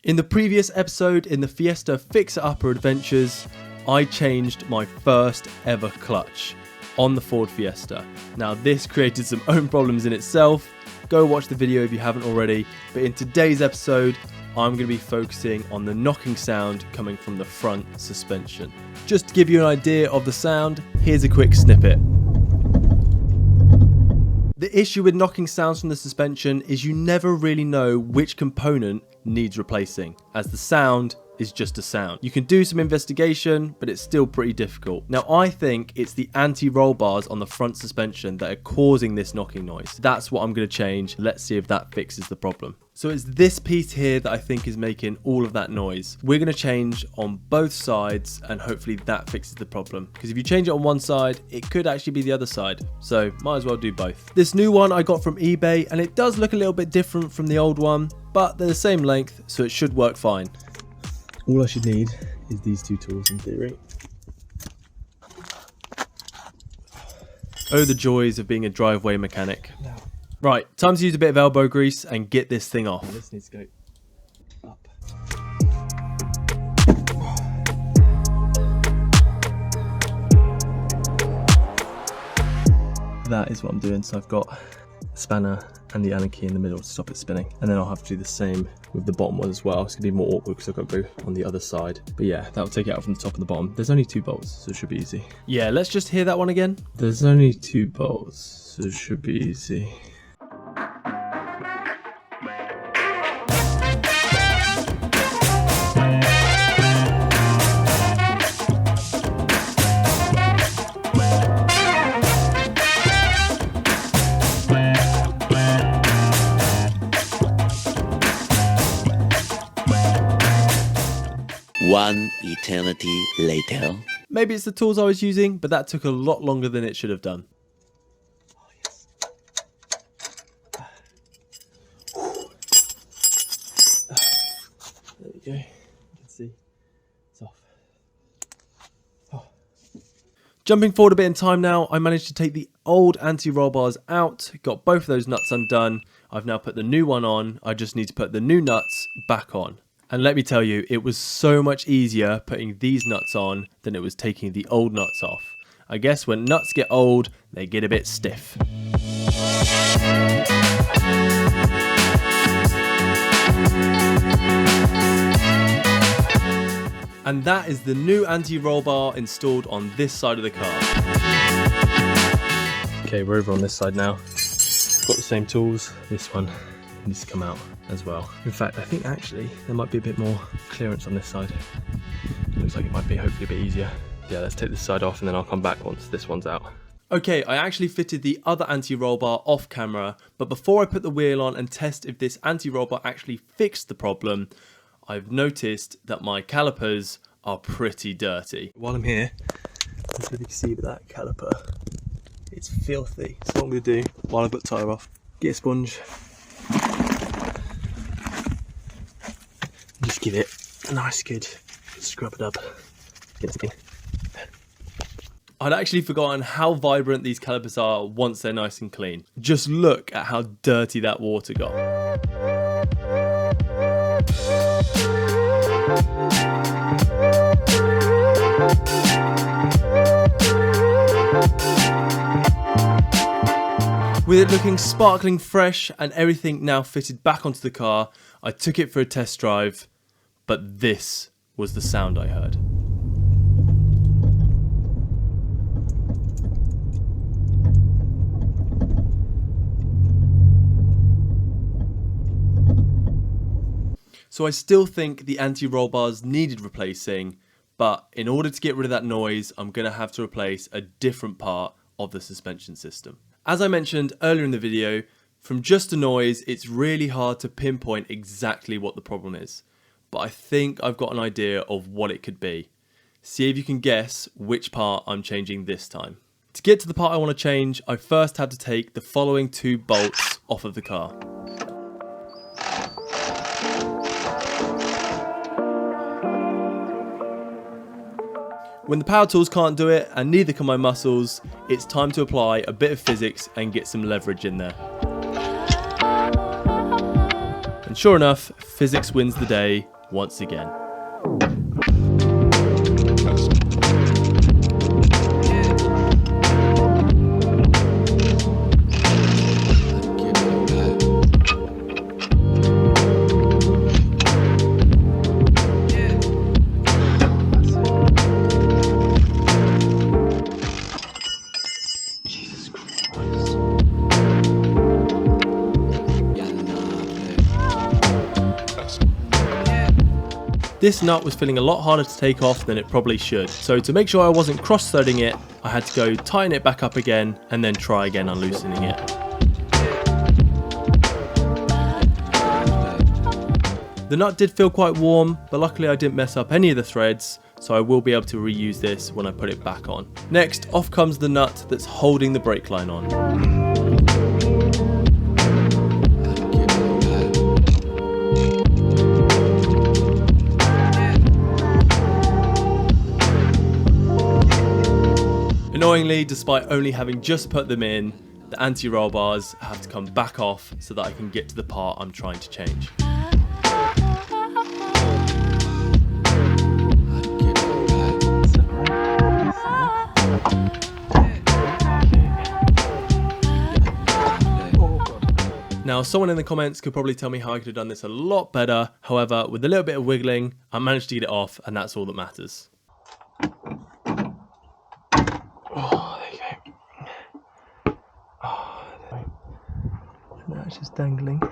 In the previous episode in the Fiesta Fixer Upper Adventures, I changed my first ever clutch on the Ford Fiesta. Now this created some own problems in itself. Go watch the video if you haven't already. But in today's episode, I'm going to be focusing on the knocking sound coming from the front suspension. Just to give you an idea of the sound, here's a quick snippet. The issue with knocking sounds from the suspension is you never really know which component needs replacing, as the sound is just a sound. You can do some investigation, but it's still pretty difficult. Now I think it's the anti-roll bars on the front suspension that are causing this knocking noise. That's what I'm going to change. Let's see if that fixes the problem. So it's this piece here that I think is making all of that noise. We're going to change on both sides and hopefully that fixes the problem. Because if you change it on one side, it could actually be the other side. So might as well do both. This new one I got from eBay and it does look a little bit different from the old one, but they're the same length, so it should work fine. All I should need is these two tools in theory. Oh, the joys of being a driveway mechanic. No. Right, time to use a bit of elbow grease and get this thing off. This needs to go up. That is what I'm doing. So I've got a spanner and the Allen key in the middle to stop it spinning. And then I'll have to do the same with the bottom one as well. It's gonna be more awkward because I've got to go on the other side. But yeah, that'll take it out from the top and the bottom. There's only 2 bolts, so it should be easy. Yeah, let's just hear that one again. There's only 2 bolts, so it should be easy. One eternity later. Maybe it's the tools I was using, but that took a lot longer than it should have done. Oh, yes. There we go. You can see it's off. Oh. Jumping forward a bit in time now, I managed to take the old anti-roll bars out, got both of those nuts undone. I've now put the new one on. I just need to put the new nuts back on. And let me tell you, it was so much easier putting these nuts on than it was taking the old nuts off. I guess when nuts get old, they get a bit stiff. And that is the new anti-roll bar installed on this side of the car. Okay, we're over on this side now. Got the same tools. This one needs to come out as well. In fact, I think actually there might be a bit more clearance on this side. Looks like it might be hopefully a bit easier. Yeah, let's take this side off and then I'll come back once this one's out. Okay, I actually fitted the other anti-roll bar off camera, but before I put the wheel on and test if this anti-roll bar actually fixed the problem, I've noticed that my calipers are pretty dirty. While I'm here, let's see if you can see with that caliper. It's filthy. So what I'm going to do, while I've got the tyre off, get a sponge, just give it a nice good scrub it up. Get it in. I'd actually forgotten how vibrant these calipers are once they're nice and clean. Just look at how dirty that water got. With it looking sparkling fresh and everything now fitted back onto the car, I took it for a test drive, but this was the sound I heard. So I still think the anti-roll bars needed replacing, but in order to get rid of that noise, I'm going to have to replace a different part of the suspension system. As I mentioned earlier in the video, from just a noise, it's really hard to pinpoint exactly what the problem is. But I think I've got an idea of what it could be. See if you can guess which part I'm changing this time. To get to the part I want to change, I first had to take the following 2 bolts off of the car. When the power tools can't do it, and neither can my muscles, it's time to apply a bit of physics and get some leverage in there. And And sure enough, physics wins the day once again. This nut was feeling a lot harder to take off than it probably should, so to make sure I wasn't cross-threading it, I had to go tighten it back up again and then try again unloosening it. The nut did feel quite warm, but luckily I didn't mess up any of the threads, so I will be able to reuse this when I put it back on. Next, off comes the nut that's holding the brake line on. Annoyingly, despite only having just put them in, the anti-roll bars have to come back off so that I can get to the part I'm trying to change. Now, someone in the comments could probably tell me how I could have done this a lot better. However, with a little bit of wiggling, I managed to get it off, and that's all that matters. Oh, there you go. Oh, now it's just dangling.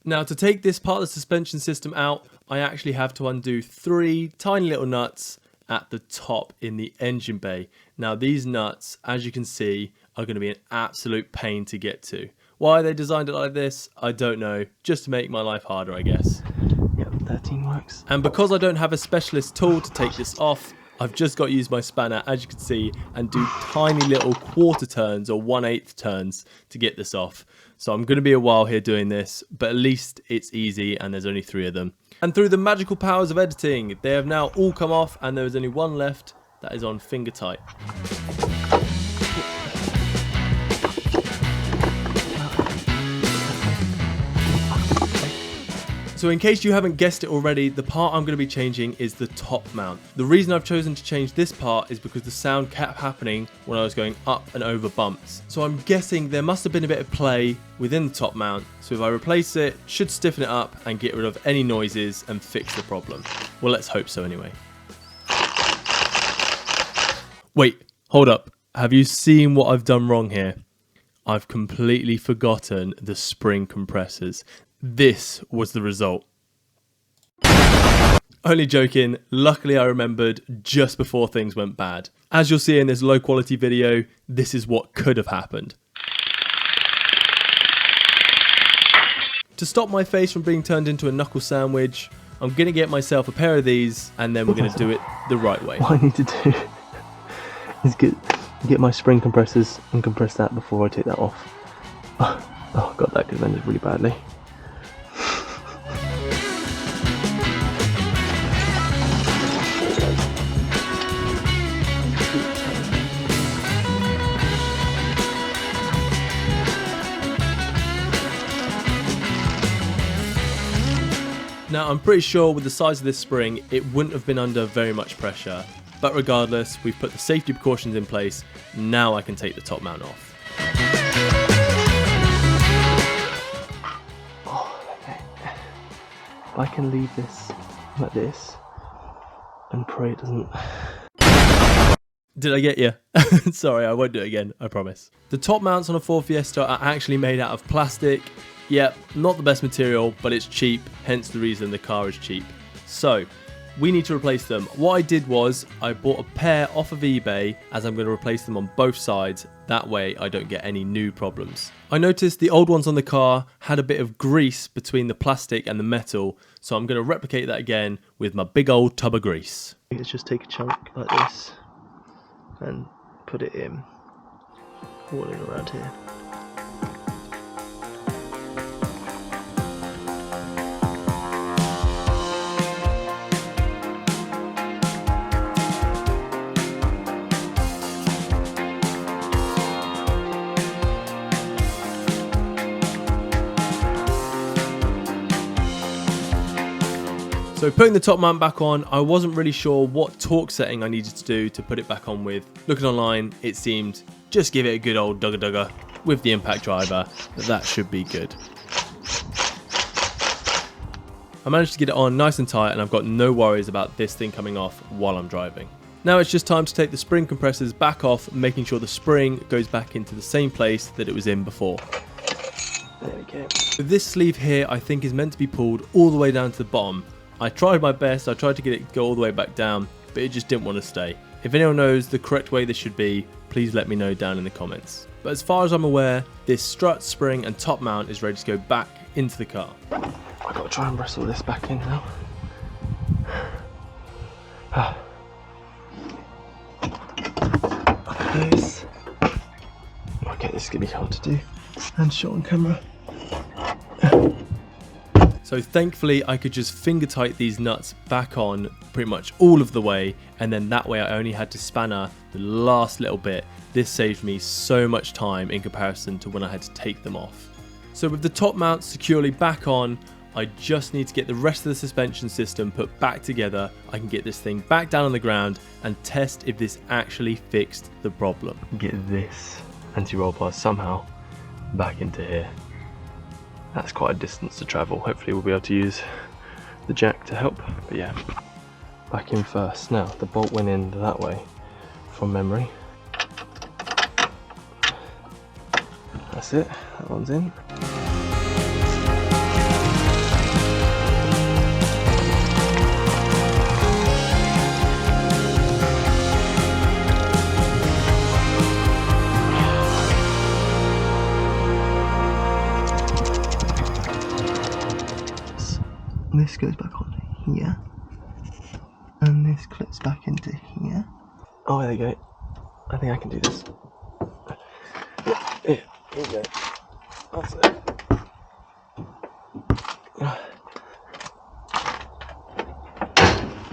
Now, to take this part of the suspension system out, I actually have to undo 3 tiny little nuts at the top in the engine bay. Now, these nuts, as you can see, are going to be an absolute pain to get to. Why they designed it like this, I don't know. Just to make my life harder, I guess. Yep, 13 works. And because I don't have a specialist tool to take this off, I've just got to use my spanner, as you can see, and do tiny little quarter turns or 1/8 turns to get this off. So I'm going to be a while here doing this, but at least it's easy and there's only 3 of them. And through the magical powers of editing, they have now all come off and there is only one left that is on finger tight. So in case you haven't guessed it already, the part I'm going to be changing is the top mount. The reason I've chosen to change this part is because the sound kept happening when I was going up and over bumps. So I'm guessing there must have been a bit of play within the top mount. So if I replace it, it should stiffen it up and get rid of any noises and fix the problem. Well, let's hope so anyway. Wait, hold up. Have you seen what I've done wrong here? I've completely forgotten the spring compressors. This was the result. Only joking, luckily I remembered just before things went bad. As you'll see in this low quality video, this is what could have happened. To stop my face from being turned into a knuckle sandwich, I'm going to get myself a pair of these and then we're going to do it the right way. What I need to do is get my spring compressors and compress that before I take that off. Oh god, that could have ended really badly. Now I'm pretty sure with the size of this spring it wouldn't have been under very much pressure, but regardless we've put the safety precautions in place. Now I can take the top mount off. Oh, okay. If I can leave this like this and pray it doesn't... Did I get you? Sorry, I won't do it again, I promise. The top mounts on a Ford Fiesta are actually made out of plastic. Yep, not the best material, but it's cheap, hence the reason the car is cheap. So, we need to replace them. What I did was, I bought a pair off of eBay, as I'm going to replace them on both sides. That way, I don't get any new problems. I noticed the old ones on the car had a bit of grease between the plastic and the metal, so I'm going to replicate that again with my big old tub of grease. Let's just take a chunk like this and put it in, all in around here. So putting the top mount back on, I wasn't really sure what torque setting I needed to do to put it back on with. Looking online, it seemed just give it a good old dugga with the impact driver. That should be good. I managed to get it on nice and tight, and I've got no worries about this thing coming off while I'm driving. Now it's just time to take the spring compressors back off, making sure the spring goes back into the same place that it was in before. There we go. This sleeve here I think is meant to be pulled all the way down to the bottom. I tried my best, I tried to get it to go all the way back down, but it just didn't want to stay. If anyone knows the correct way this should be, please let me know down in the comments. But as far as I'm aware, this strut, spring and top mount is ready to go back into the car. I've got to try and wrestle this back in now. Those. Okay, this is going to be hard to do and shot on camera. So thankfully I could just finger tight these nuts back on pretty much all of the way, and then that way I only had to spanner the last little bit. This saved me so much time in comparison to when I had to take them off. So with the top mount securely back on, I just need to get the rest of the suspension system put back together. I can get this thing back down on the ground and test if this actually fixed the problem. Get this anti-roll bar somehow back into here. That's quite a distance to travel. Hopefully we'll be able to use the jack to help. But yeah, back in first. Now the bolt went in that way from memory. That's it, that one's in. This goes back on here, and this clips back into here. Oh, there you go. I think I can do this. Here we go. That's it.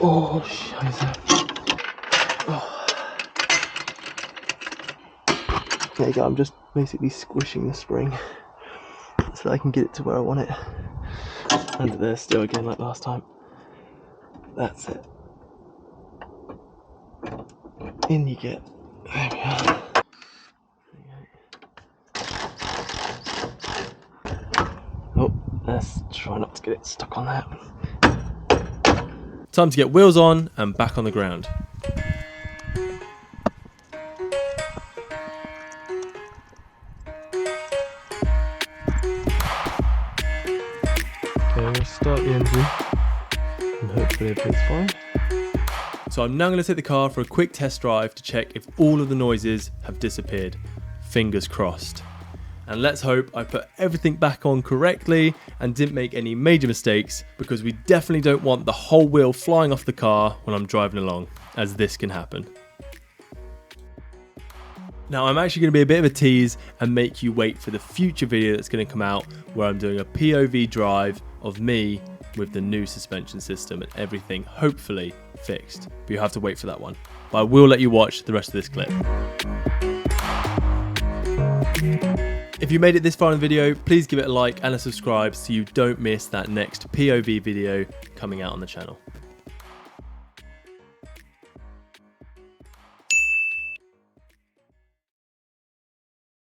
Oh, scheiße. Oh. There you go. I'm just basically squishing the spring so that I can get it to where I want it. Under there still again like last time. That's it. In you get. There we are. Oh, let's try not to get it stuck on that. Time to get wheels on and back on the ground. Okay, we'll start the engine and hopefully everything's fine. So I'm now going to take the car for a quick test drive to check if all of the noises have disappeared. Fingers crossed. And let's hope I put everything back on correctly and didn't make any major mistakes, because we definitely don't want the whole wheel flying off the car when I'm driving along, as this can happen. Now I'm actually going to be a bit of a tease and make you wait for the future video that's going to come out where I'm doing a POV drive of me with the new suspension system and everything hopefully fixed. But you have to wait for that one. But I will let you watch the rest of this clip. If you made it this far in the video, please give it a like and a subscribe so you don't miss that next POV video coming out on the channel.